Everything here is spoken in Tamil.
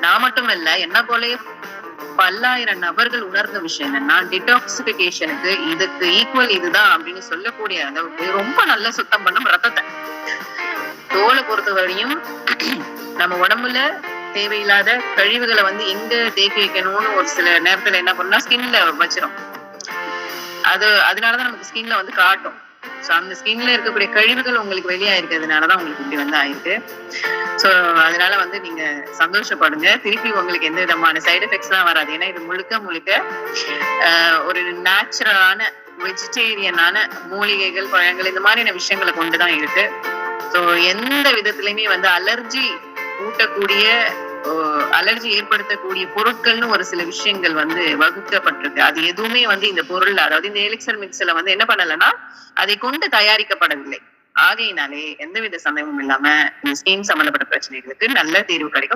நான் மட்டும் இல்ல, என்ன போலயே பல்லாயிரம் நபர்கள் உணர்ந்த விஷயம் என்னன்னா, டிடாக்சிபிகேஷனுக்கு இதுக்கு ஈக்குவல் இதுதான் அப்படின்னு சொல்லக்கூடிய அளவுக்கு ரொம்ப நல்லா சுத்தம் பண்ணும் ரத்தத்தை. தோலை பொறுத்தவரையும் நம்ம உடம்புல தேவையில்லாத கழிவுகளை வந்து எங்க தேக்கி வைக்கணும்னு ஒரு சில நேரத்துல என்ன பண்ணா ஸ்கின்ல வச்சிரும். அதனாலதான் நமக்கு ஸ்கின்ல வந்து காட்டும். சோ அந்த ஸ்கின்ல இருக்கக்கூடிய கழிவுகள் உங்களுக்கு வெளியாயிருக்கிறதுனாலதான் உங்களுக்கு இப்படி வந்து ஆயிருக்கு. சோ அதனால வந்து நீங்க சந்தோஷப்படுங்க. திருப்பி உங்களுக்கு எந்த விதமான சைடு எஃபெக்ட்ஸ் எல்லாம் வராது. ஏன்னா இது முழுக்க முழுக்க ஒரு நேச்சுரலான வெஜிடேரியனான மூலிகைகள், பழங்கள் இந்த மாதிரியான விஷயங்களை கொண்டுதான் இருக்கு. சோ எந்த விதத்திலயுமே வந்து ஊட்டக்கூடிய அலர்ஜி ஏற்படுத்தக்கூடிய பொருட்கள்னு ஒரு சில விஷயங்கள் வந்து வகுக்கப்பட்டிருக்கு. அது எதுவுமே வந்து இந்த பொருள், அதாவது இந்த எலிக்சர் மிக்ஸ்ல வந்து என்ன பண்ணலன்னா அதை கொண்டு தயாரிக்கப்படவில்லை. ஆகையினாலே எந்தவித சந்தேகமும் இல்லாம இந்த ஸ்கின் சம்பந்தப்பட்ட பிரச்சனைகளுக்கு நல்ல தீர்வு கிடைக்கும்.